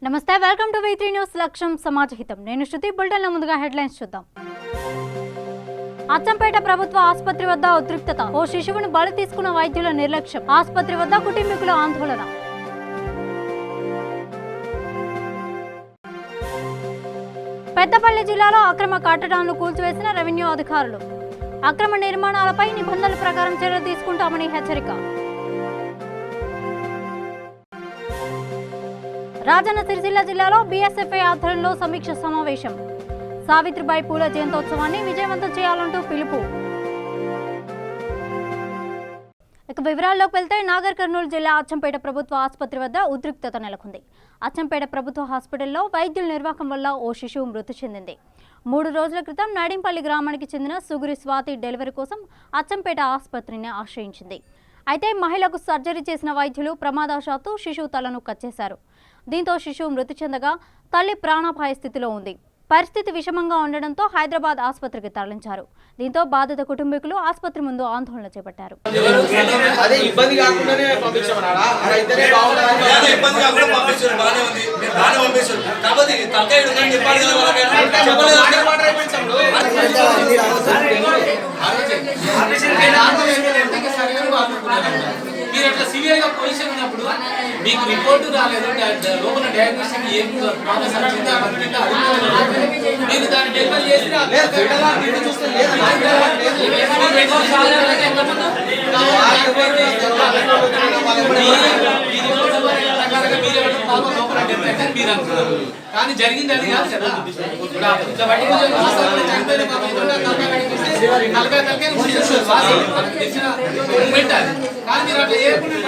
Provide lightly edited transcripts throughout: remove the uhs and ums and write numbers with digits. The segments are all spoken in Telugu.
నమస్తే వెల్కమ్ టు V3 న్యూస్ లక్ష్యం సమాజహితం నేను శృతి బులెటిన్ ముందుగా హెడ్లైన్స్ చూద్దాం అచ్చంపేట ప్రభుత్వ ఆసుపత్రి వద్ద ఉద్రిక్తత ఓ శిశువును బలి తీసుకున్న వైద్యుల నిర్లక్ష్యం ఆసుపత్రి వద్ద కుటుంబీకుల ఆందోళన పెద్దపల్లి జిల్లాలో అక్రమ కట్టడాలను కూల్చివేసిన రెవెన్యూ అధికారులు అక్రమ నిర్మాణాలపై నిబంధనల ప్రకారం చర్యలు తీసుకుంటామని హెచ్చరిక రాజన్న సిరిసిల్ల జిల్లాలో బీఎస్ఎఫ్ఐ ఆధ్వర్యంలో సమీక్ష సమావేశం సావిత్రిబాయి పూల జయంతోత్సవాన్ని విజయవంతం చేయాలంటూ పిలుపు ఇక వివరాల్లోకి వెళ్తే నాగర్ కర్నూలు జిల్లా అచ్చంపేట ప్రభుత్వ ఆసుపత్రి వద్ద ఉద్రిక్తత నెలకొంది అచ్చంపేట ప్రభుత్వ హాస్పిటల్లో వైద్యుల నిర్వాహకం వల్ల ఓ శిశువు మృతి చెందింది 3 రోజుల క్రితం నడింపల్లి గ్రామానికి చెందిన సుగురి స్వాతి డెలివరీ కోసం అచ్చంపేట ఆసుపత్రిని ఆశ్రయించింది అయితే మహిళకు సర్జరీ చేసిన వైద్యులు ప్రమాదవశాత్తు శిశువు తలను కట్ చేశారు దీంతో శిశువు మృతి చెందగా తల్లి ప్రాణాపాయ స్థితిలో ఉంది పరిస్థితి విషమంగా ఉండడంతో హైదరాబాద్ ఆసుపత్రికి తరలించారు దీంతో బాధిత కుటుంబీకులు ఆసుపత్రి ముందు ఆందోళన చేపట్టారు మీరు అట్లా సివియర్ గా పొజిషన్ ఉన్నప్పుడు మీకు రిపోర్టు రాలేదు లోపల డయాగ్నోస్టిక్ ఏం ప్రాబ్లమ్స్ వచ్చిందో మీరు దాన్ని డెలివరీ చేసినా కానీ జరిగింది అది కాదు కదా కానీ మీరు అట్లా చేయకుండా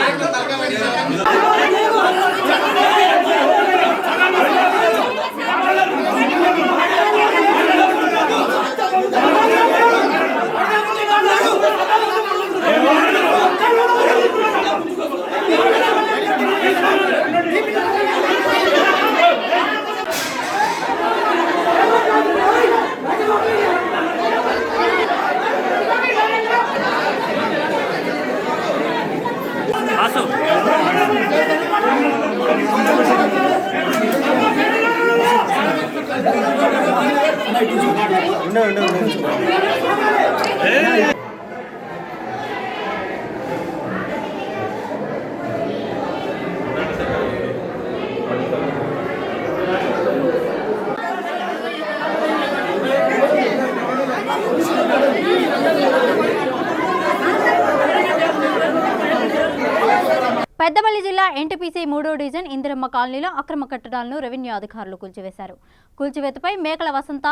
పెద్దపల్లి జిల్లా ఎన్టీపీసీ 3వ డివిజన్ ఇందిరమ్మ కాలనీలో అక్రమ కట్టడాలను రెవెన్యూ అధికారులు కూల్చివేశారు కూల్చివేతపై మేకల వసంత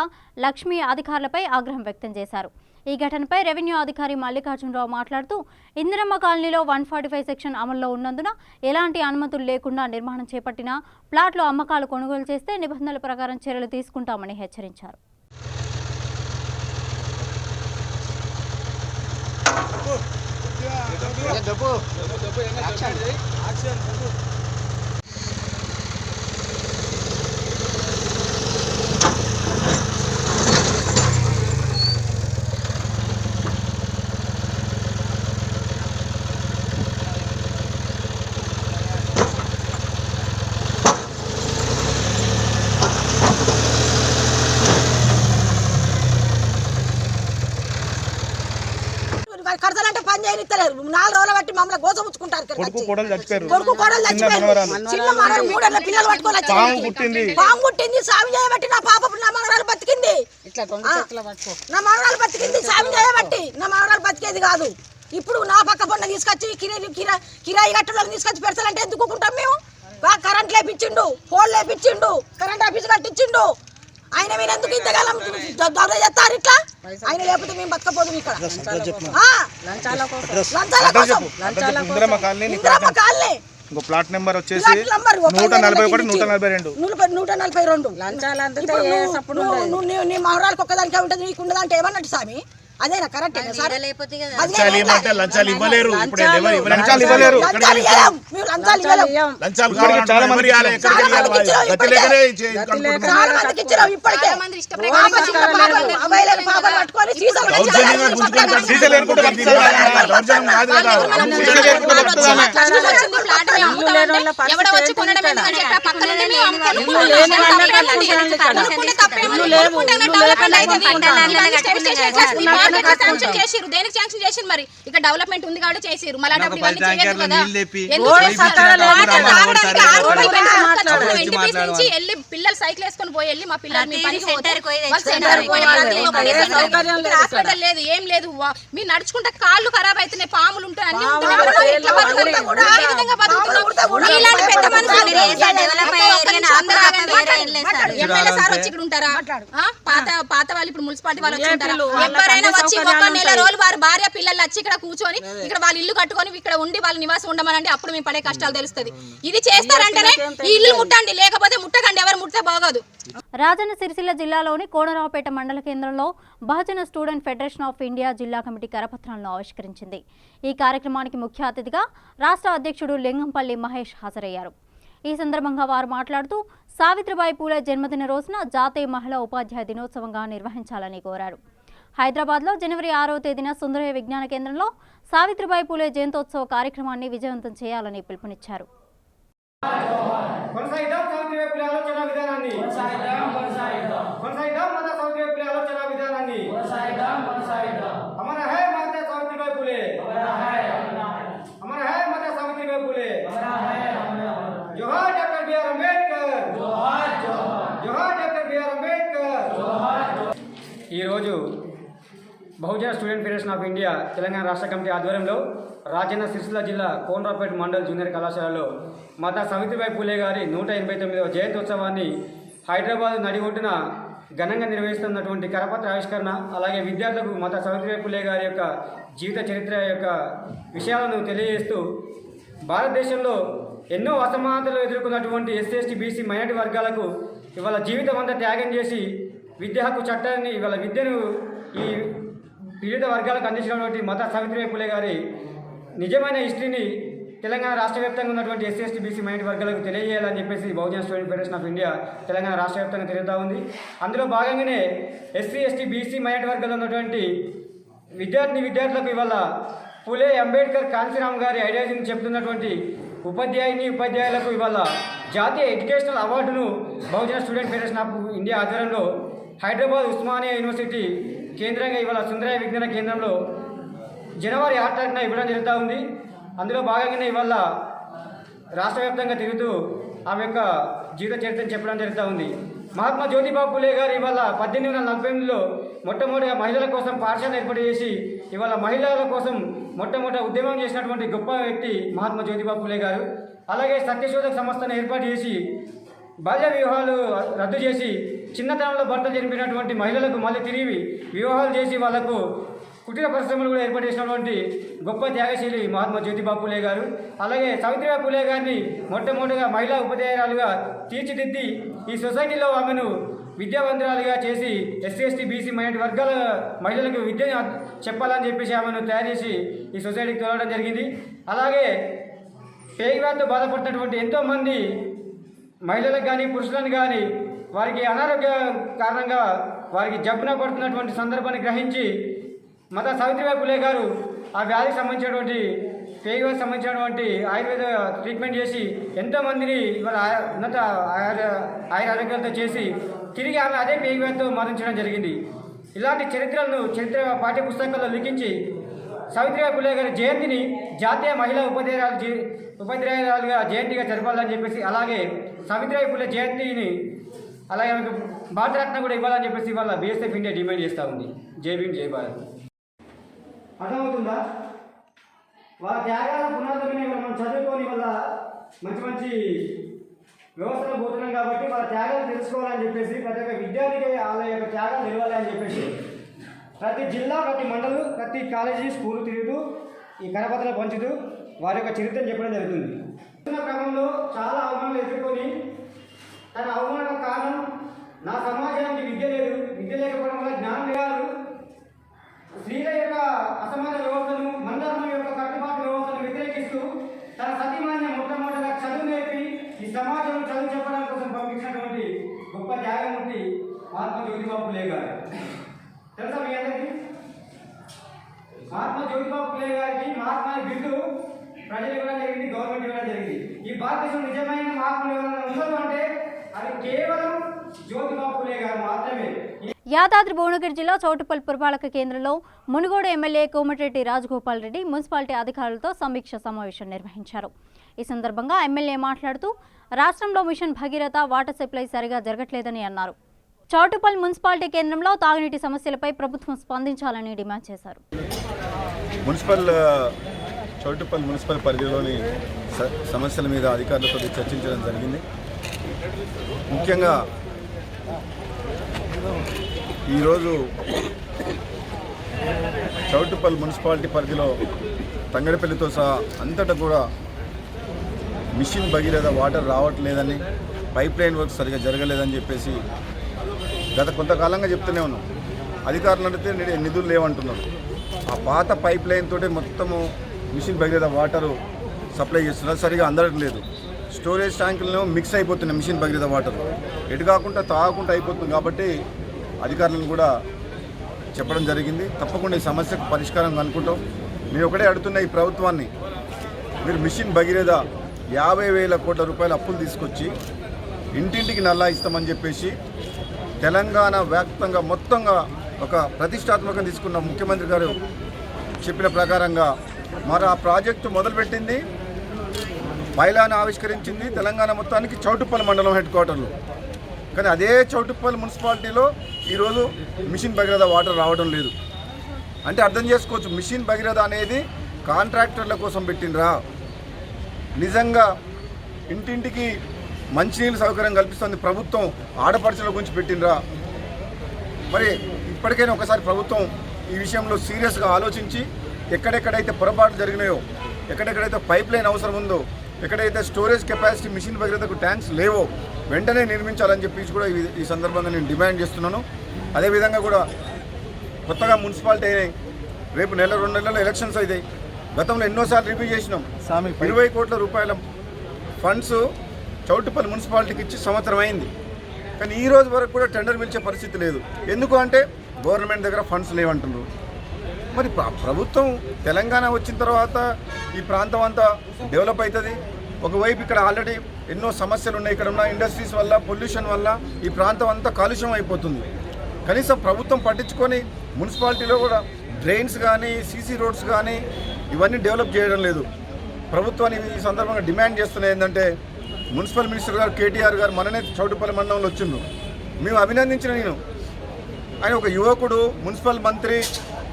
లక్ష్మి అధికారులపై ఆగ్రహం వ్యక్తం చేశారు ఈ ఘటనపై రెవెన్యూ అధికారి మల్లికార్జునరావు మాట్లాడుతూ ఇందిరమ్మ కాలనీలో 145 సెక్షన్ అమల్లో ఉన్నందున ఎలాంటి అనుమతులు లేకుండా నిర్మాణం చేపట్టిన ప్లాట్లు అమ్మకాలు కొనుగోలు చేస్తే నిబంధనల ప్రకారం చర్యలు తీసుకుంటామని హెచ్చరించారు కడతాలంటే పని చేయనిస్తలేరు 4 రోజులు బట్టి మమ్మల్ని గోసముచ్చుకుంటారు కొడుకు కోడలు చచ్చిపోయారు చిన్న మనవరు 3 ఏళ్ల పిల్లలు పట్టుకొని పాము పుట్టింది సామి చేయబట్టి నా పాప నా మనవరాలు బతికింది నా మనవరాలు బతికింది సామి చేయబట్టి నా మనవరాలు బతికేది కాదు ఇప్పుడు నా పక్క పొన్న తీసుకొచ్చి కిరాయి గట్టులను తీసుకొచ్చి పెడతాలంటే ఎందుకుంటాం మేము కరెంట్ లేపించిండు ఫోన్ లేపించిండు కరెంట్ ఆఫీస్ కట్టించిండు ఆయన మీరు ఎందుకు ఇంతకాలం దొర చేస్తారు ఇట్లా ఆయన లేకపోతే మేము బతకపోదు ఇక్కడ ప్లాట్ నెంబర్ వచ్చేసి 141 142 నీ మహరాలకు ఒక్కదానికే ఉంటుంది నీకు ఉండదంటే ఏమన్నట్టు స్వామి అదేనా కరెక్ట్? లంచాలు ఇవ్వమంటే లంచాలు ఇవ్వలేరు. ఇప్పుడు లంచాలు ఇవ్వలేరు. చాలా మంది దేనికి శాంక్షన్ చేసిరు? మరి ఇక్కడ డెవలప్మెంట్ ఉంది కాబట్టి చేసిరు. మళ్ళీ వెళ్ళి పిల్లలు సైకిల్ వేసుకొని పోయి వెళ్ళి మా పిల్లలు హాస్పిటల్ లేదు, ఏం లేదు. మీరు నడుచుకుంటే కాళ్ళు ఖరాబ్ అవుతున్నాయి, పాములు ఉంటాయి, అన్ని ఎమ్మెల్యే సార్ వచ్చి ఇక్కడ ఉంటారా? పాత వాళ్ళు ఇప్పుడు మున్సిపాలిటీ వాళ్ళు వచ్చి ఉంటారా? ఎవరైనా వచ్చి ఒక నెల రోజులు వారి భార్య పిల్లలు వచ్చి ఇక్కడ కూర్చొని ఇక్కడ వాళ్ళ ఇల్లు కట్టుకొని ఇక్కడ ఉండి వాళ్ళ నివాసం ఉండమనండి, అప్పుడు మేము పడే కష్టాలు తెలుస్తుంది. ఇది చేస్తారంటేనే ఈ ఇల్లు ముట్టండి, లేకపోతే ముట్టకండి. ఎవరు ముట్టే బాగోదు. రాజన్న సిరిసిల్ల జిల్లాలోని కోనరావుపేట మండల కేంద్రంలో బహుజన స్టూడెంట్ ఫెడరేషన్ ఆఫ్ ఇండియా జిల్లా కమిటీ కరపత్రాలను ఆవిష్కరించింది. ఈ కార్యక్రమానికి ముఖ్య అతిథిగా రాష్ట్ర అధ్యక్షుడు లింగంపల్లి మహేష్ హాజరయ్యారు. ఈ సందర్భంగా వారు మాట్లాడుతూ సావిత్రిబాయి పూలే జన్మదిన రోజున జాతీయ మహిళా ఉపాధ్యాయ దినోత్సవంగా నిర్వహించాలని కోరారు. హైదరాబాద్లో జనవరి 6వ తేదీన సుందరయ్య విజ్ఞాన కేంద్రంలో సావిత్రిబాయి పూలే జయంతోత్సవ కార్యక్రమాన్ని విజయవంతం చేయాలని పిలుపునిచ్చారు. ఈరోజు Bahujan student federation of India Telangana రాష్ట్ర కమిటీ ఆధ్వర్యంలో రాజన్న సిరిసిల్ల జిల్లా కోనరావుపేట మండల్ జూనియర్ కళాశాలలో మాతా సావిత్రిబాయి పూలే గారి 189వ జయంతోత్సవాన్ని హైదరాబాద్ నడి ఒడ్డున ఘనంగా నిర్వహిస్తున్నటువంటి కరపత్ర ఆవిష్కరణ, అలాగే విద్యార్థులకు మాతా సావిత్రిబాయి పూలే గారి యొక్క జీవిత చరిత్ర యొక్క విషయాలను తెలియజేస్తూ భారతదేశంలో ఎన్నో అసమానతలు ఎదుర్కొన్నటువంటి ఎస్సీ ఎస్టీ బీసీ మైనారిటీ వర్గాలకు ఇవాళ జీవితం అంతా త్యాగం చేసి విద్యా హక్కు చట్టాన్ని ఇవాళ విద్యను ఈ వివిధ వర్గాలకు అందించినటువంటి మాతా సావిత్రిబాయి పూలే గారి నిజమైన హిస్టరీని తెలంగాణ రాష్ట్ర వ్యాప్తంగా ఉన్నటువంటి ఎస్సీ ఎస్టీ బీసీ మైనారిటీ వర్గాలకు తెలియజేయాలని చెప్పేసి Bahujan student federation of India Telangana రాష్ట్ర వ్యాప్తంగా తిరుగుతూ ఉంది. అందులో భాగంగానే ఎస్సీ ఎస్టీ బీసీ మైనారిటీ వర్గాల్లో ఉన్నటువంటి విద్యార్థులకు ఇవాళ పూలే అంబేద్కర్ కాంశీరామ్ గారి ఐడియాలజీని చెప్తున్నటువంటి ఉపాధ్యాయులకు ఇవాళ జాతీయ ఎడ్యుకేషనల్ అవార్డును బహుజన స్టూడెంట్ ఫెడరేషన్ ఆఫ్ ఇండియా ఆధ్వర్యంలో హైదరాబాద్ ఉస్మానియా యూనివర్సిటీ కేంద్రంగా ఇవాళ సుందరయ్య విజ్ఞాన కేంద్రంలో జనవరి 6వ తారీఖున ఇవ్వడం జరుగుతూ ఉంది. అందులో భాగంగానే ఇవాళ రాష్ట్ర వ్యాప్తంగా తిరుగుతూ ఆమె యొక్క జీవిత చరిత్రను చెప్పడం జరుగుతూ ఉంది. మహాత్మా జ్యోతిబా పూలే గారు ఇవాళ 1848లో మొట్టమొదటిగా మహిళల కోసం పాఠశాల ఏర్పాటు చేసి ఇవాళ మహిళల కోసం మొట్టమొదటి ఉద్యమం చేసినటువంటి గొప్ప వ్యక్తి మహాత్మా జ్యోతిబా పూలే గారు. అలాగే సత్యశోధక సంస్థను ఏర్పాటు చేసి బాల్య వివాహాలు రద్దు చేసి చిన్నతనంలో భర్తలు జరిపినటువంటి మహిళలకు మళ్ళీ తిరిగి వివాహాలు చేసి వాళ్లకు కుటీర పరిశ్రమలు కూడా ఏర్పాటు చేసినటువంటి గొప్ప త్యాగశీలి మహాత్మా జ్యోతిబా పూలే గారు. అలాగే సావిత్రిబాయి పూలే గారిని మొట్టమొదటిగా మహిళా ఉపాధ్యాయురాలుగా తీర్చిదిద్ది ఈ సొసైటీలో ఆమెను విద్యావంతురాలుగా చేసి ఎస్సీ ఎస్టీ బీసీ మైనారిటీ వర్గాల మహిళలకు విద్యను చెప్పాలని చెప్పేసి ఆమెను తయారు చేసి ఈ సొసైటీకి తోలడం జరిగింది. అలాగే పేగువ్యాధితో బాధపడుతున్నటువంటి ఎంతోమంది మహిళలకు కానీ పురుషులను కానీ వారికి అనారోగ్య కారణంగా వారికి జబ్బున పడుతున్నటువంటి సందర్భాన్ని గ్రహించి మాతా సావిత్రిబాయి పూలే గారు ఆ వ్యాధికి సంబంధించినటువంటి పేగువ్యాధికి సంబంధించినటువంటి ఆయుర్వేద ట్రీట్మెంట్ చేసి ఎంతోమందిని ఇవాళ ఉన్నత ఆరోగ్యాలతో చేసి తిరిగి ఆమె అదే పేగువ్యాధితో మరణించడం జరిగింది. ఇలాంటి చరిత్ర పాఠ్య పుస్తకాల్లో లిఖించి సావిత్రిబాయి పూలే గారి జయంతిని జాతీయ మహిళా ఉపాధ్యాయురాలుగా జయంతిగా జరపాలని చెప్పేసి, అలాగే సావిత్రిబాయి పూలే జయంతిని అలాగే ఆమెకు భారతరత్న కూడా ఇవ్వాలని చెప్పేసి ఇవాళ బీఎస్ఎఫ్ ఇండియా డిమాండ్ చేస్తూ ఉంది. జై భీమ్ జై భారత్. అర్థమవుతుందా? వాళ్ళ త్యాగాల పునాదులని మనం చదువుకొని వల్ల మంచి వ్యవస్థలో పోతున్నాం కాబట్టి వాళ్ళ త్యాగాలు తెలుసుకోవాలని చెప్పేసి ప్రతి ఒక్క విద్యార్థికి వాళ్ళ యొక్క త్యాగాలు నిలవాలని చెప్పేసి ప్రతి జిల్లా, ప్రతి మండలు, ప్రతి కాలేజీ, స్కూల్ తిరుగుతూ ఈ కరపత్రాలు పంచుతూ వారి యొక్క చరిత్రను చెప్పడం జరుగుతుంది. క్రమంలో చాలా అవమానాలు ఎదుర్కొని తన అవమానం కారణం నా సమాజానికి విద్య లేదు, విద్య లేకపోవడం వల్ల జ్ఞానం లేదు, భారతదేశం చదువు చెప్పడానికి కోసం పంపించినటువంటి గొప్ప త్యాగమూర్తి మహాత్మా జ్యోతిబా ఫులే గారు. తెలుసా మీ అందరికీ? మహాత్మా జ్యోతిబా ఫులే గారికి మహాత్మా బిరుదు ప్రజలు ఇవ్వడం జరిగింది, గవర్నమెంట్ ఇవ్వడం జరిగింది. ఈ భారతదేశం నిజమైన మహాత్ములు ఎవరైనా ఉండదు అంటే అది కేవలం జ్యోతిబా ఫులే గారు మాత్రమే. యాదాద్రి భువనగిరి జిల్లా చౌటుప్పల్ పురపాలక కేంద్రంలో మునుగోడు ఎమ్మెల్యే కోమటిరెడ్డి రాజగోపాల్ రెడ్డి మున్సిపాలిటీ అధికారులతో సమీక్ష సమావేశం నిర్వహించారు. ఈ సందర్భంగా ఎమ్మెల్యే మాట్లాడుతూ రాష్ట్రంలో మిషన్ భగీరథ వాటర్ సప్లై సరిగా జరగట్లేదని అన్నారు. చౌటుప్పల్ మున్సిపాలిటీ కేంద్రంలో తాగునీటి సమస్యలపై ప్రభుత్వం స్పందించాలని డిమాండ్ చేశారు. చౌటుప్పల్ మున్సిపల్ పరిధిలోని సమస్యల మీద అధికారులతో చర్చించడం జరిగింది. ముఖ్యంగా ఈరోజు చౌటుప్పల్ మున్సిపాలిటీ పరిధిలో తంగడపల్లితో సహా అంతటా కూడా మిషన్ భగీరథ వాటర్ రావట్లేదని, పైప్ లైన్ వర్క్ సరిగా జరగలేదని చెప్పేసి గత కొంతకాలంగా చెప్తూనే ఉన్నాం. అధికారులు అడిగితే నిధులు లేవంటున్నారు. ఆ పాత పైప్ లైన్ తోటి మొత్తము మిషన్ భగీరథ వాటరు సప్లై చేస్తున్నారు, సరిగా అందట్లేదు. స్టోరేజ్ ట్యాంకులను మిక్స్ అయిపోతున్నాయి మిషన్ భగీరథ వాటర్, ఎటు కాకుండా తాగకుండా అయిపోతుంది. కాబట్టి అధికారులను కూడా చెప్పడం జరిగింది. తప్పకుండా ఈ సమస్యకు పరిష్కారం కనుక్కుంటాం. మేము ఒకటే అడుగుతున్న ఈ ప్రభుత్వాన్ని, మీరు మిషన్ భగీరథ 50,000 కోట్ల రూపాయల అప్పులు తీసుకొచ్చి ఇంటింటికి నల్లా ఇస్తామని చెప్పేసి తెలంగాణ వ్యాప్తంగా మొత్తంగా ఒక ప్రతిష్టాత్మకంగా తీసుకున్న ముఖ్యమంత్రి గారు చెప్పిన ప్రకారంగా మరి ఆ ప్రాజెక్టు మొదలుపెట్టింది, బైలాను ఆవిష్కరించింది తెలంగాణ మొత్తానికి చౌటుప్పల్ మండలం హెడ్ క్వార్టర్లో. కానీ అదే చౌటుప్పల్ మున్సిపాలిటీలో ఈరోజు మిషన్ భగీరథ వాటర్ రావడం లేదు. అంటే అర్థం చేసుకోవచ్చు, మిషన్ భగీరథ అనేది కాంట్రాక్టర్ల కోసం పెట్టినరా, నిజంగా ఇంటింటికి మంచినీళ్ళ సౌకర్యం కల్పిస్తుంది ప్రభుత్వం ఆడపడుచుల గురించి పెట్టినరా? మరి ఇప్పటికైనా ఒకసారి ప్రభుత్వం ఈ విషయంలో సీరియస్గా ఆలోచించి ఎక్కడెక్కడైతే పొరపాట్లు జరిగినాయో, ఎక్కడెక్కడైతే పైప్ లైన్ అవసరం ఉందో, ఎక్కడైతే స్టోరేజ్ కెపాసిటీ మిషన్ భగీరథకు ట్యాంక్స్ లేవో వెంటనే నిర్మించాలని చెప్పి కూడా ఈ సందర్భంగా నేను డిమాండ్ చేస్తున్నాను. అదేవిధంగా కూడా కొత్తగా మున్సిపాలిటీ అయినాయి, రేపు 1-2 నెలల్లో ఎలక్షన్స్ అవుతాయి. గతంలో ఎన్నోసార్లు రివ్యూ చేసినాం. 20 కోట్ల రూపాయల ఫండ్స్ చౌటుప్పల్ మున్సిపాలిటీకి ఇచ్చి సంవత్సరం అయింది. కానీ ఈ రోజు వరకు కూడా టెండర్ పిలిచే పరిస్థితి లేదు. ఎందుకు అంటే గవర్నమెంట్ దగ్గర ఫండ్స్ లేవంటున్నారు. మరి ప్రభుత్వం తెలంగాణ వచ్చిన తర్వాత ఈ ప్రాంతం అంతా డెవలప్ అవుతుంది. ఒకవైపు ఇక్కడ ఆల్రెడీ ఎన్నో సమస్యలు ఉన్నాయి. ఇక్కడ ఉన్న ఇండస్ట్రీస్ వల్ల, పొల్యూషన్ వల్ల ఈ ప్రాంతం అంతా కాలుష్యం అయిపోతుంది. కనీసం ప్రభుత్వం పట్టించుకొని మున్సిపాలిటీలో కూడా డ్రైన్స్ కానీ, సీసీ రోడ్స్ కానీ ఇవన్నీ డెవలప్ చేయడం లేదు. ప్రభుత్వాన్ని ఈ సందర్భంగా డిమాండ్ చేస్తున్నది ఏంటంటే, మున్సిపల్ మినిస్టర్ గారు కేటీఆర్ గారు మననే చౌటుప్పల్లి మండలంలో వచ్చిండ్రు. మేము అభినందించిన ఆయన ఒక యువకుడు, మున్సిపల్ మంత్రి,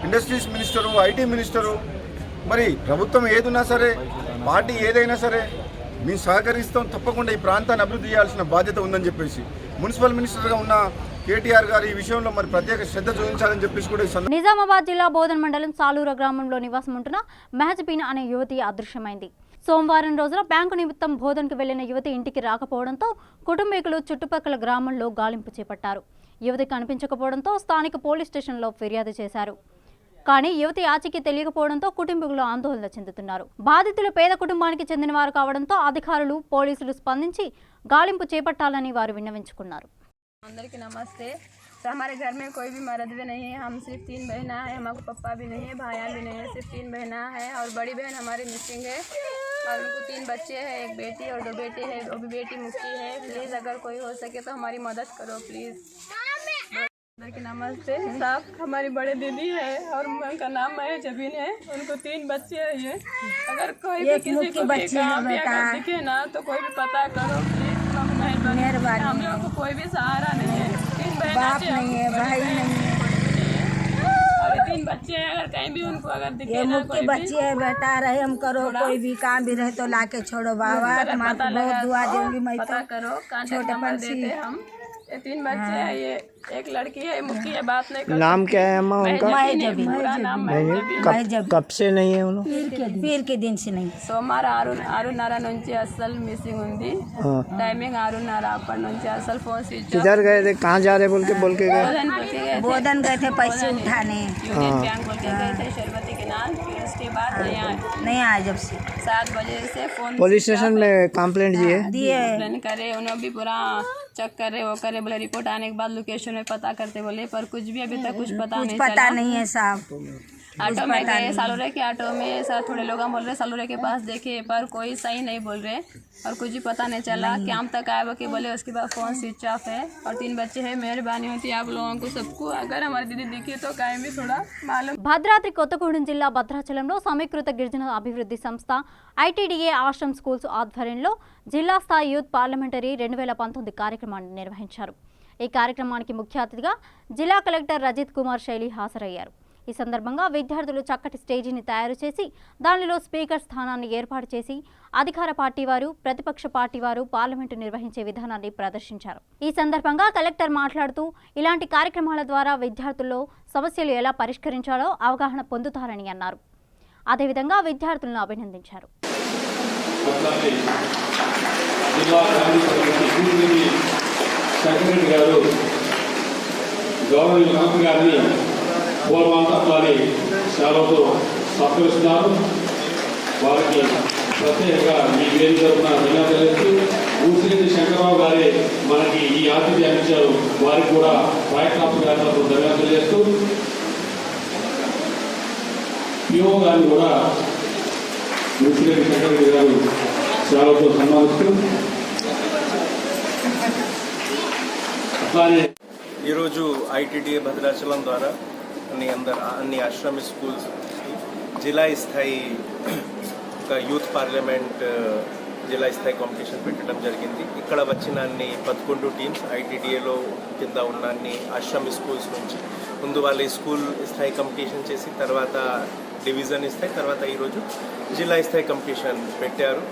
ఇండస్ట్రీస్ మినిస్టరు, ఐటీ మినిస్టరు. మరి ప్రభుత్వం ఏదున్నా సరే, పార్టీ ఏదైనా సరే మేము సహకరిస్తాం, తప్పకుండా ఈ ప్రాంతాన్ని అభివృద్ధి చేయాల్సిన బాధ్యత ఉందని చెప్పేసి మున్సిపల్ మినిస్టర్గా ఉన్న కేటీఆర్ గారు ఈ విషయంలో మరి ప్రత్యేక శ్రద్ధ చూపించాలని చెప్పేసి కూడా నిజామాబాద్ జిల్లా బోధన్ మండలం సాలూర గ్రామంలో నివాసం ఉంటున్న మెహజబీన్ అనే యువతి అదృశ్యమైంది. సోమవారం రోజున బ్యాంకు నిమిత్తం బోధన్కు వెళ్లిన యువతి ఇంటికి రాకపోవడంతో కుటుంబీకులు చుట్టుపక్కల గ్రామంలో గాలింపు చేపట్టారు. యువతి కనిపించకపోవడంతో స్థానిక పోలీస్ స్టేషన్లో ఫిర్యాదు చేశారు. కానీ యువతి ఆచూకీ తెలియకపోవడంతో కుటుంబీకులు ఆందోళన చెందుతున్నారు. బాధితులు పేద కుటుంబానికి చెందిన వారు కావడంతో అధికారులు, పోలీసులు స్పందించి గాలింపు చేపట్టాలని వారు విన్నవించుకున్నారు. అందరికీ నమస్తే. हमारे घर में कोई भी मर्द भी नहीं है, हम सिर्फ 3 बहना है, हमारे पप्पा भी नहीं है, भाइयाँ भी नहीं है, सिर्फ 3 बहना है और बड़ी बहन हमारी मिसिंग है और उनको 3 बच्चे हैं, 1 बेटी और 2 बेटे हैं, वो भी बेटी मुक्ति है। प्लीज़ अगर कोई हो सके तो हमारी मदद करो प्लीज़। అందరికీ నమస్తే साहब, हमारी बड़े दीदी है और उनका नाम मेहजबीन है, उनको 3 बच्चे हैं। अगर कोई भी किसी को दिखे ना तो कोई भी पता करो मेहरबानी। हम लोग को कोई भी सहारा नहीं है, 3 बाप नहीं है, भाई नहीं है, और 3 बच्चे हैं। अगर कहीं भी उनको अगर दिखे ना कोई बच्चे है, बेटा रहे हम करो, कोई भी काम भी रहे तो लाके छोड़ो बाबा, तुम्हारा बहुत दुआ देंगी। मैं पता करो, छोटे पर देते हम। ये 3 बच्चे हैं, ये एक लड़की है, मुक्की है, बात नहीं करती। नाम क्या है अम्मा उनका? कब से नहीं है उन्होंने? पीर के दिन से नहीं। सोमवार 6:30 నుంచి అసలు మిస్సింగ్ ఉంది। टाइमिंग 6:30 అప్పటి నుంచి అసలు फोन स्विच ऑफ। किधर गए थे, कहाँ जा रहे बोल के गए? बोधन गए थे पैसे उठाने, यूनियन बैंक बोल के गए थे, शर्बती के नाम यूनिवर्सिटी बाद नहीं आए जब से 7 बजे से फोन पुलिस स्टेशन में कंप्लेंट दिए कंप्लेन करे, उन्होंने भी पूरा चेक करे, वो करे, बोले रिपोर्ट आने के बाद लोकेशन में पता करते बोले, पर कुछ भी अभी तक कुछ पता नहीं है साहब। ऑटो में गए सालोरे के ऑटो में सर, थोड़े लोग बोल रहे सालोरे के पास देखे पर कोई सही नहीं बोल रहे और कुछ भी पता नहीं चला। कैंप तक आए वो कि बोले, उसके बाद फ़ोन स्विच ऑफ है और 3 बच्चे हैं। मेहरबानी होती है आप लोगों को सबको, अगर हमारी दीदी दिखी तो कहीं भी थोड़ा मालूम। భద్రాద్రి కొత్తగూడెం జిల్లా భద్రాచలంలో సమీకృత గిరిజన అభివృద్ధి సంస్థ ఐటీడీఏ ఆశ్రమ్ స్కూల్స్ ఆధ్వర్యంలో జిల్లా స్థాయి యూత్ పార్లమెంటరీ 2019 కార్యక్రమాన్ని నిర్వహించారు. ఈ కార్యక్రమానికి ముఖ్య అతిథిగా జిల్లా కలెక్టర్ రజిత్ కుమార్ శైలి హాజరయ్యారు. ఈ సందర్భంగా విద్యార్థులు చక్కటి స్టేజీని తయారు చేసి దానిలో స్పీకర్ స్థానాన్ని ఏర్పాటు చేసి అధికార పార్టీ వారు, ప్రతిపక్ష పార్టీ వారు పార్లమెంటు నిర్వహించే విధానాన్ని ప్రదర్శించారు. ఈ సందర్భంగా కలెక్టర్ మాట్లాడుతూ ఇలాంటి కార్యక్రమాల ద్వారా విద్యార్థుల్లో సమస్యలు ఎలా పరిష్కరించాలో అవగాహన పొందుతారని అన్నారు. అదేవిధంగా విద్యార్థులను అభినందించారు. పూర్వాంతత్వాన్ని సెలవుతో సత్కరిస్తున్నారు. వారికి ప్రత్యేకంగా మీ పేరు తరఫున ధన్యవాదాలు. ఊసిరెడ్డి శంకరరావు గారే మనకి ఈ ఆతిథ్యాన్ని ఇచ్చారు. వారికి కూడా ప్రయత్నాత్మక గారి తరఫున ధన్యవాదాలు తెలియజేస్తూ పిఓ గారిని కూడా ఊసిరెడ్డి శంకరరెడ్డి గారు సెలవుతో సన్మానిస్తూ అట్లానే ఈరోజు ఐటీడీఏ భద్రాచలం ద్వారా అన్ని ఆశ్రమ స్కూల్స్ జిల్లా స్థాయి ఒక యూత్ పార్లమెంట్ జిల్లా స్థాయి కాంపిటీషన్ పెట్టడం జరిగింది. ఇక్కడ వచ్చిన అన్ని 11 టీమ్స్ ఐటీడీఏలో కింద ఉన్న అన్ని ఆశ్రమ స్కూల్స్ నుంచి ముందు వాళ్ళు స్కూల్ స్థాయి కాంపిటీషన్ చేసి తర్వాత డివిజన్ స్థాయి, తర్వాత ఈరోజు జిల్లా స్థాయి కాంపిటీషన్ పెట్టారు.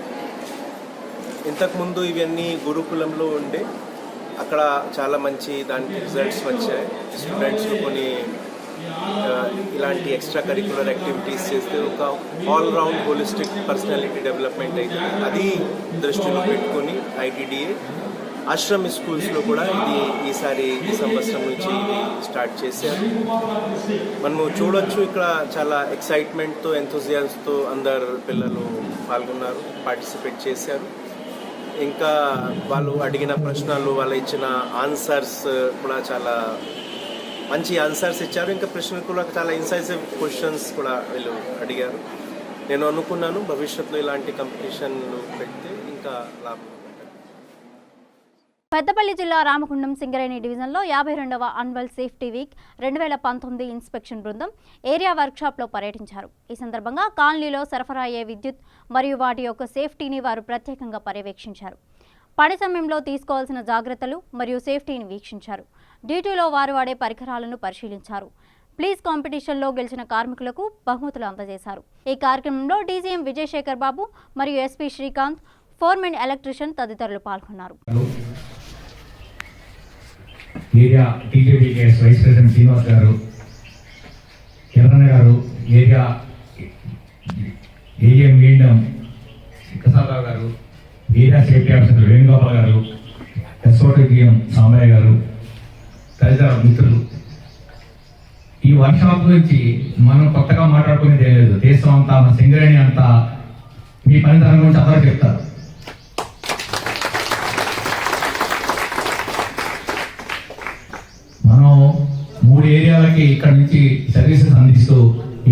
ఇంతకుముందు ఇవన్నీ గురుకులంలో ఉండే, అక్కడ చాలా మంచి దానికి రిజల్ట్స్ వచ్చాయి. స్టూడెంట్స్ కొన్ని ఇలాంటి ఎక్స్ట్రా కరిక్యులర్ యాక్టివిటీస్ చేస్తే ఒక ఆల్రౌండ్ హోలిస్టిక్ పర్సనాలిటీ డెవలప్మెంట్ అవుతుంది. అది దృష్టిలో పెట్టుకొని ఐటీడీఏ ఆశ్రమ స్కూల్స్లో కూడా ఇది ఈసారి ఈ సంవత్సరం నుంచి ఇది స్టార్ట్ చేశారు. మనము చూడొచ్చు ఇక్కడ చాలా ఎక్సైట్మెంట్తో, ఎంథూజియాస్తో అందరు పిల్లలు పాల్గొన్నారు, పార్టిసిపేట్ చేశారు. ఇంకా వాళ్ళు అడిగిన ప్రశ్నలు, వాళ్ళు ఇచ్చిన ఆన్సర్స్ కూడా చాలా మంచి ఆన్సర్స్ ఇచ్చారు. ఇంకా ప్రశ్నలు కూడా చాలా ఇన్సైసివ్ క్వశ్చన్స్ కూడా వీళ్ళు అడిగారు. నేను అనుకున్నాను భవిష్యత్తులో ఇలాంటి కాంపిటీషన్లు పెడితే ఇంకా లాభం. పెద్దపల్లి జిల్లా రామగుండం సింగరేణి డివిజన్లో 52వ అన్వల్ సేఫ్టీ వీక్ 2019 ఇన్స్పెక్షన్ బృందం ఏరియా వర్క్షాప్లో పర్యటించారు. ఈ సందర్భంగా కాలనీలో సరఫరా అయ్యే విద్యుత్ మరియు వాటి యొక్క సేఫ్టీని వారు ప్రత్యేకంగా పర్యవేక్షించారు. పని సమయంలో తీసుకోవాల్సిన జాగ్రత్తలు మరియు సేఫ్టీని వీక్షించారు. డ్యూటీలో వారు వాడే పరికరాలను పరిశీలించారు. ప్లీజ్ కాంపిటీషన్లో గెలిచిన కార్మికులకు బహుమతులు అందజేశారు. ఈ కార్యక్రమంలో డీజీఎం విజయశేఖర్ బాబు మరియు ఎస్పీ శ్రీకాంత్, ఫోర్మెన్ ఎలక్ట్రీషియన్ తదితరులు పాల్గొన్నారు. ఏరియా టీజేబీకేఎస్ వైస్ ప్రెసిడెంట్ శ్రీనివాస్ గారు, కిరణ్ గారు, ఏరియా ఏఎం వీండం ప్రసాదరావు గారు, ఏరియా సేఫ్టీ ఆఫీసర్ వేణుగోపాల్ గారు, ఎస్ఓటీఎం సామయ్య గారు, తదితర మిత్రులు. ఈ వర్క్షాప్ గురించి మనం కొత్తగా మాట్లాడుకునేది ఏం లేదు. దేశం అంతా, మన సింగరేణి అంతా మీ పనితనం గురించి అందరూ చెప్తారు. మనం 3 ఏరియాలకి ఇక్కడ నుంచి సర్వీసెస్ అందిస్తూ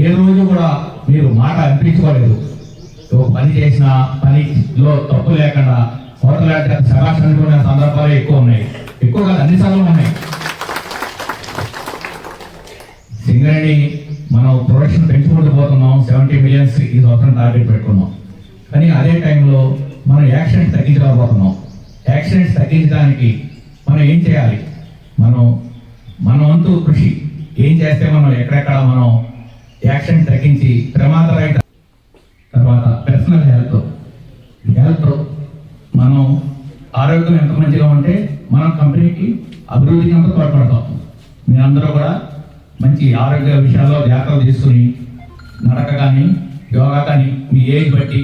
ఏ రోజు కూడా మీరు మాట అనిపించుకోలేదు. పని చేసిన పనిలో తప్పు లేకుండా హోటల్ శభాష్ అనుకునే సందర్భాలు ఎక్కువ ఉన్నాయి. ఎక్కువ కాదు, అన్ని సార్లు ఉన్నాయి. సింగరేణి మనం ప్రొడక్షన్ పెంచుకుంటూ పోతున్నాం. 70 మిలియన్స్ ఈ సంవత్సరం టార్గెట్ పెట్టుకున్నాం. కానీ అదే టైంలో మనం యాక్సిడెంట్స్ తగ్గించలేకపోతున్నాం. యాక్సిడెంట్స్ తగ్గించడానికి మనం ఏం చేయాలి? మన వంతు కృషి ఏం చేస్తే మనం ఎక్కడెక్కడ మనం యాక్సిడెంట్ తగ్గించి ప్రమాదరహిత, తర్వాత పర్సనల్ హెల్త్ మనం ఆరోగ్యం ఎంత మంచిగా ఉంటే మనం కంపెనీకి అభివృద్ధికి అంతా తోడ్పడతాం. మీరందరూ కూడా మంచి ఆరోగ్య విషయాల్లో జాగ్రత్తలు తీసుకుని నడక కానీ, యోగా కానీ మీ ఏజ్ బట్టి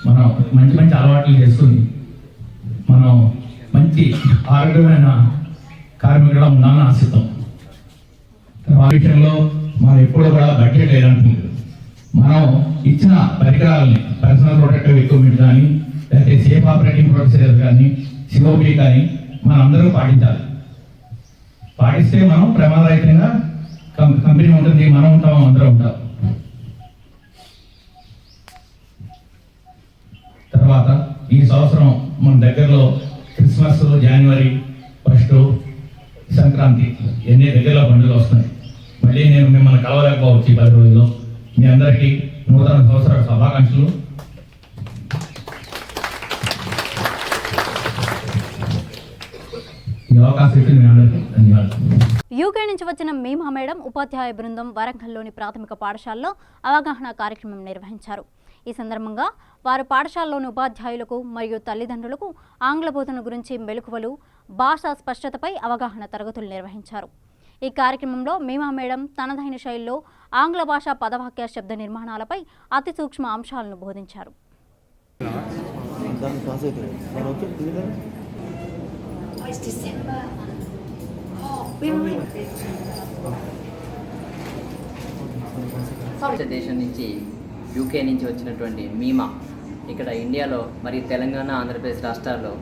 మనం మంచి మంచి అలవాట్లు చేసుకుని మనం మంచి ఆరోగ్యమైన కార్మికులుగా ఉండాలని ఆశిస్తాం. ఆ విషయంలో మనం ఎప్పుడు కూడా బడ్జెట్ లేదంటున్నారు. మనం ఇచ్చిన పరికరాలని పర్సనల్ ప్రొటెక్టివ్ ఎక్విప్మెంట్ కానీ లేకపోతే సేఫ్ ఆపరేటింగ్ ప్రొసీజర్ కానీ సిఓపి కానీ మనం అందరూ పాటించాలి. పాటిస్తే మనం ప్రమాదరహితంగా కంపెనీ ఉంటుంది, మనం ఉంటాం, అందరూ ఉంటాం. తర్వాత ఈ సంవత్సరం మన దగ్గరలో క్రిస్మస్, జనవరి 1, సంక్రాంతి ఎన్ని దగ్గరలో పండుగలు వస్తున్నాయి. మళ్ళీ నేను మిమ్మల్ని కలవలేకపోవచ్చు ఈ 10 రోజుల్లో. మీ అందరికీ నూతన సంవత్సర శుభాకాంక్షలు. ఈ అవకాశం ఇచ్చిన మీ అందరికీ ధన్యవాదాలు. యూకే నుంచి వచ్చిన మీమా మేడం ఉపాధ్యాయ బృందం వరంగల్లోని ప్రాథమిక పాఠశాలలో అవగాహన కార్యక్రమం నిర్వహించారు. ఈ సందర్భంగా వారు పాఠశాలలోని ఉపాధ్యాయులకు మరియు తల్లిదండ్రులకు ఆంగ్ల బోధన గురించి మెలకువలు, భాషా స్పష్టతపై అవగాహన తరగతులు నిర్వహించారు. ఈ కార్యక్రమంలో మీమా మేడం తనదైన శైలిలో ఆంగ్ల భాషా పదవాక్య శబ్ద నిర్మాణాలపై అతి సూక్ష్మ అంశాలను బోధించారు. దేశం నుంచి యూకే నుంచి వచ్చినటువంటి మీమా ఇక్కడ ఇండియాలో మరియు తెలంగాణ, ఆంధ్రప్రదేశ్ రాష్ట్రాల్లో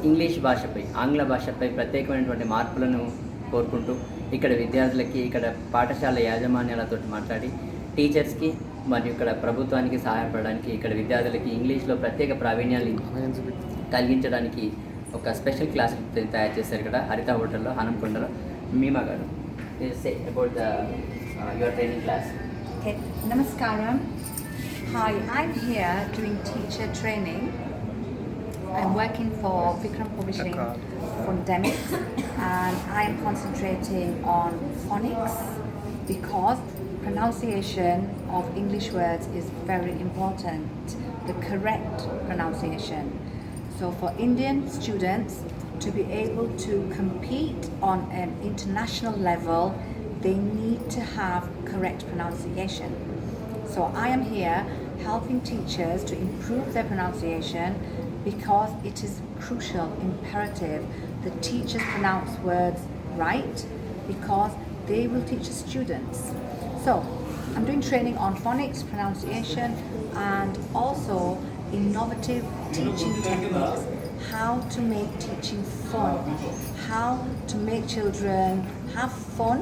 ఇంగ్లీష్ భాషపై, ఆంగ్ల భాషపై ప్రత్యేకమైనటువంటి మార్పులను కోరుకుంటూ ఇక్కడ విద్యార్థులకి, ఇక్కడ పాఠశాల యాజమాన్యాలతో మాట్లాడి టీచర్స్కి మరియు ఇక్కడ ప్రభుత్వానికి సహాయపడడానికి, ఇక్కడ విద్యార్థులకి ఇంగ్లీష్లో ప్రత్యేక ప్రావీణ్యాన్ని కలిగించడానికి ఒక స్పెషల్ క్లాస్ తయారు చేశారు ఇక్కడ హరిత హోటల్లో, హనంకొండలో. మీమా గారు, say about the your training class. Okay, Namaskaram. Hi, I'm here doing teacher training. I'm working for Vikram Publishing Phonemics, and I'm concentrating on phonics because pronunciation of English words is very important, the correct pronunciation. So for Indian students to be able to compete on an international level, they need to have correct pronunciation. So I am here helping teachers to improve their pronunciation because it is crucial, imperative that teachers pronounce words right because they will teach the students. So I'm doing training on phonics, pronunciation, and also innovative teaching techniques, how to make teaching fun, how to make children have fun,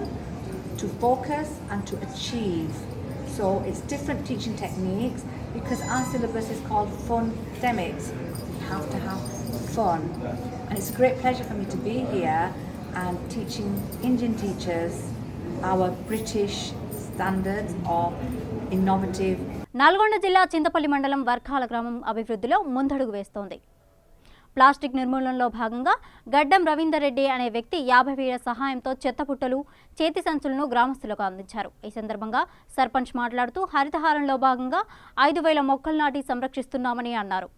to focus and to achieve. So it's different teaching techniques because our syllabus is called Phonemics. We have to have fun. And it's a great pleasure for me to be here and teaching Indian teachers our British standards of innovative. Nalgonda జిల్లా చింతపల్లి మండలం వర్కాల గ్రామం అభివృద్ధిలో ముందడుగు వేస్తోంది. ప్లాస్టిక్ నిర్మూలనలో భాగంగా గడ్డం రవీందర్ రెడ్డి అనే వ్యక్తి 50 వేల సహాయంతో చెత్తపుట్టలు, చేతి సంచులను గ్రామస్తులకు అందించారు. ఈ సందర్భంగా సర్పంచ్ మాట్లాడుతూ హరితహారంలో భాగంగా 5,000 మొక్కలు నాటి సంరక్షిస్తున్నామని అన్నారు.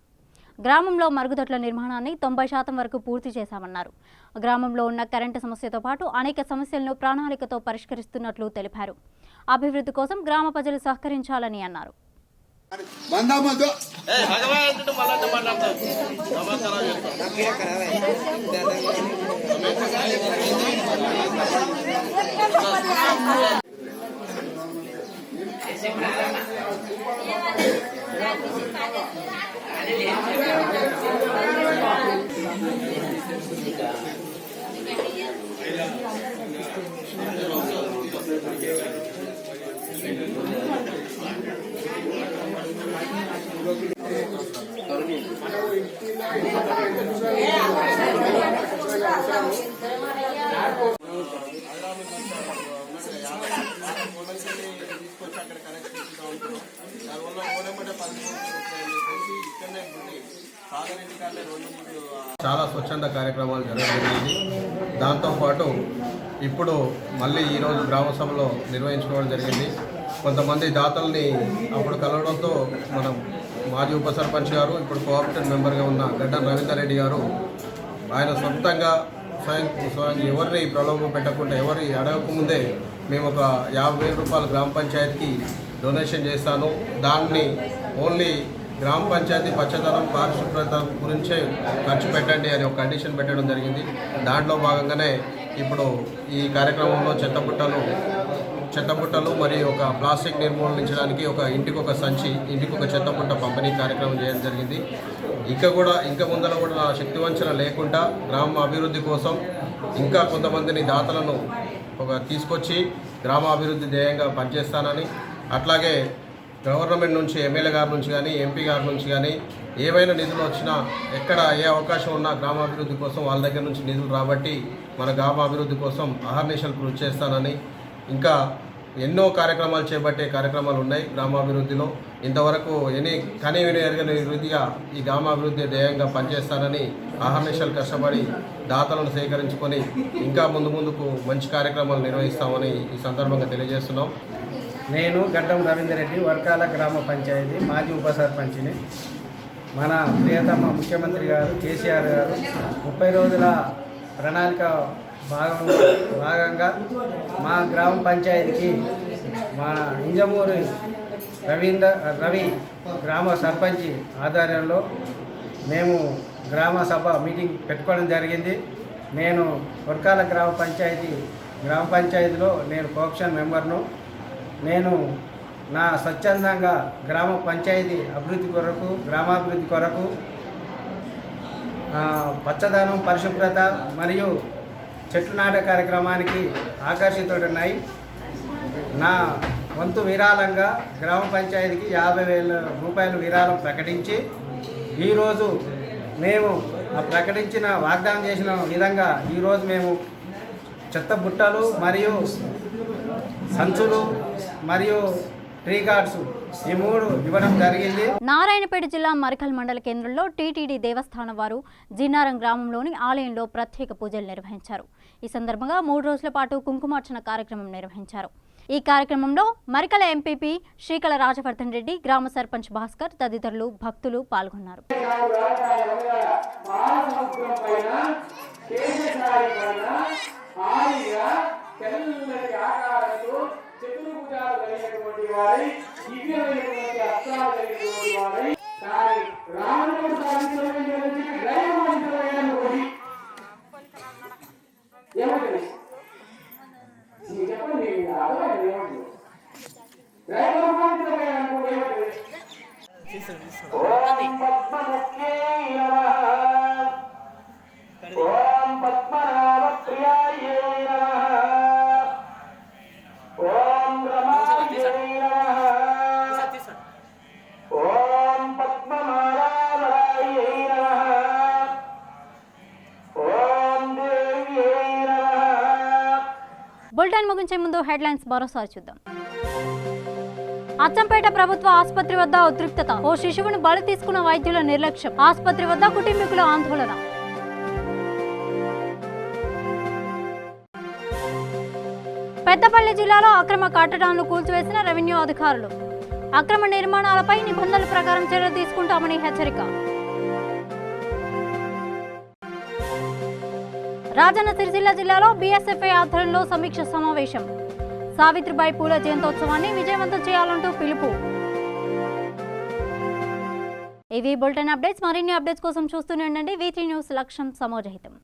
గ్రామంలో మరుగుదొడ్ల నిర్మాణాన్ని 90% వరకు పూర్తి చేశామన్నారు. గ్రామంలో ఉన్న కరెంటు సమస్యతో పాటు అనేక సమస్యలను ప్రణాళికతో పరిష్కరిస్తున్నట్లు తెలిపారు. అభివృద్ధి కోసం గ్రామ ప్రజలు సహకరించాలని అన్నారు. చాలా స్వచ్ఛంద కార్యక్రమాలు జరగబడింది. దాంతోపాటు ఇప్పుడు మళ్ళీ ఈరోజు గ్రామ సభలో నిర్వహించుకోవడం జరిగింది. కొంతమంది దాతల్ని అప్పుడు కలవడంతో మనం మాజీ ఉప సర్పంచ్ గారు, ఇప్పుడు కోఆపరేటివ్ మెంబర్గా ఉన్న గడ్డం రవీందర్ రెడ్డి గారు, ఆయన సొంతంగా స్వయం ఎవరిని ప్రలోభం పెట్టకుండా, ఎవరి అడగకముందే మేము ఒక 50,000 రూపాయలు గ్రామ పంచాయతీకి డొనేషన్ చేస్తాను, దాన్ని ఓన్లీ గ్రామ పంచాయతీ పచ్చదనం, పారిశుభ్రత గురించే ఖర్చు పెట్టండి అని ఒక కండిషన్ పెట్టడం జరిగింది. దాంట్లో భాగంగానే ఇప్పుడు ఈ కార్యక్రమంలో చెత్తపుట్టలు చెత్తబుట్టలు మరియు ఒక ప్లాస్టిక్ నిర్మూలించడానికి ఇంటికి ఒక సంచి, ఇంటికి ఒక చెత్తబుట్ట పంపిణీ కార్యక్రమం చేయడం జరిగింది. ఇంకా ముందర కూడా నా శక్తివంచన లేకుండా గ్రామ అభివృద్ధి కోసం ఇంకా కొంతమందిని దాతలను తీసుకొచ్చి గ్రామాభివృద్ధి ధ్యేయంగా పనిచేస్తానని, అట్లాగే గవర్నమెంట్ నుంచి ఎమ్మెల్యే గారి నుంచి కానీ ఎంపీ గారి నుంచి కానీ ఏవైనా నిధులు వచ్చినా ఎక్కడ ఏ అవకాశం ఉన్నా గ్రామాభివృద్ధి కోసం వాళ్ళ దగ్గర నుంచి నిధులు రాబట్టి మన గ్రామాభివృద్ధి కోసం అహర్నిశలు కృషి చేస్తానని, ఇంకా ఎన్నో కార్యక్రమాలు చేపట్టే కార్యక్రమాలు ఉన్నాయి గ్రామాభివృద్ధిలో. ఇంతవరకు కనీ విని ఎరగని రీతిగా ఈ గ్రామాభివృద్ధి ధ్యేయంగా పనిచేస్తానని అహర్నిశలు కష్టపడి దాతలను సేకరించుకొని ఇంకా ముందుకు మంచి కార్యక్రమాలు నిర్వహిస్తామని ఈ సందర్భంగా తెలియజేస్తున్నాం. నేను గడ్డం రవీందర్ రెడ్డి, వర్కాల గ్రామ పంచాయతీ మాజీ ఉప సర్పంచిని. మన ప్రియతమ ముఖ్యమంత్రి గారు కేసీఆర్ గారు 30 రోజుల ప్రణాళిక భాగంగా మా గ్రామ పంచాయతీకి మా ఇంజమూరి రవి గ్రామ సర్పంచి ఆధ్వర్యంలో మేము గ్రామ సభ మీటింగ్ పెట్టుకోవడం జరిగింది. నేను వర్కాల గ్రామ పంచాయతీలో నేను కోఆప్షన్ మెంబర్ను. నేను నా స్వచ్ఛందంగా గ్రామ పంచాయతీ అభివృద్ధి కొరకు, గ్రామాభివృద్ధి కొరకు పచ్చదనం, పరిశుభ్రత మరియు చెట్లు నాటే కార్యక్రమానికి ఆకర్షితుడున్నాయి. నా వంతు విరాళంగా గ్రామ పంచాయతీకి 50,000 రూపాయలు విరాళం ప్రకటించి ఈరోజు మేము ప్రకటించిన వాగ్దానం చేసిన విధంగా ఈరోజు మేము చెత్త బుట్టలు మరియు సంచులు మరియు ట్రీ గార్డ్స్ ఈ 3 ఇవ్వడం జరిగింది. నారాయణపేట జిల్లా మరికల్ మండల కేంద్రంలో టీటీడీ దేవస్థానం వారు జిన్నారం గ్రామంలోని ఆలయంలో ప్రత్యేక పూజలు నిర్వహించారు. ఈ సందర్భంగా 3 రోజుల పాటు కుంకుమార్చన కార్యక్రమం నిర్వహించారు. ఈ కార్యక్రమంలో మరికల ఎంపీపీ శ్రీకళ రాజవర్ధన్ రెడ్డి, గ్రామ సర్పంచ్ భాస్కర్ తదితరులు భక్తులు పాల్గొన్నారు. బులెటిన్ ముగించే ముందు హెడ్లైన్స్ మరోసారి చూద్దాం. అచ్చంపేట ప్రభుత్వ ఆసుపత్రి వద్ద ఉద్రిక్తత. ఓ శిశువును బలి తీసుకున్న వైద్యుల నిర్లక్ష్యం. ఆసుపత్రి వద్ద కుటుంబీకుల ఆందోళన. పెద్దపల్లి జిల్లాలో అక్రమ కట్టడాలను కూల్చివేసిన రెవెన్యూ అధికారులు. అక్రమ నిర్మాణాలపై నిబంధనల ప్రకారం చర్యలు తీసుకుంటామని హెచ్చరిక. రాజన్న సిరిసిల్ల జిల్లాలో బీఎస్ఎఫ్ఐ ఆధ్వర్యంలో సమీక్ష సమావేశం. సావిత్రిబాయి పూల జయంతోత్సవాన్ని విజయవంతం చేయాలంటూ పిలుపు. ఇవి బులెటిన్ అప్డేట్స్. మరిన్ని అప్డేట్స్ కోసం చూస్తూనే ఉండండి V3 న్యూస్. లక్ష్యం సమోజహితం.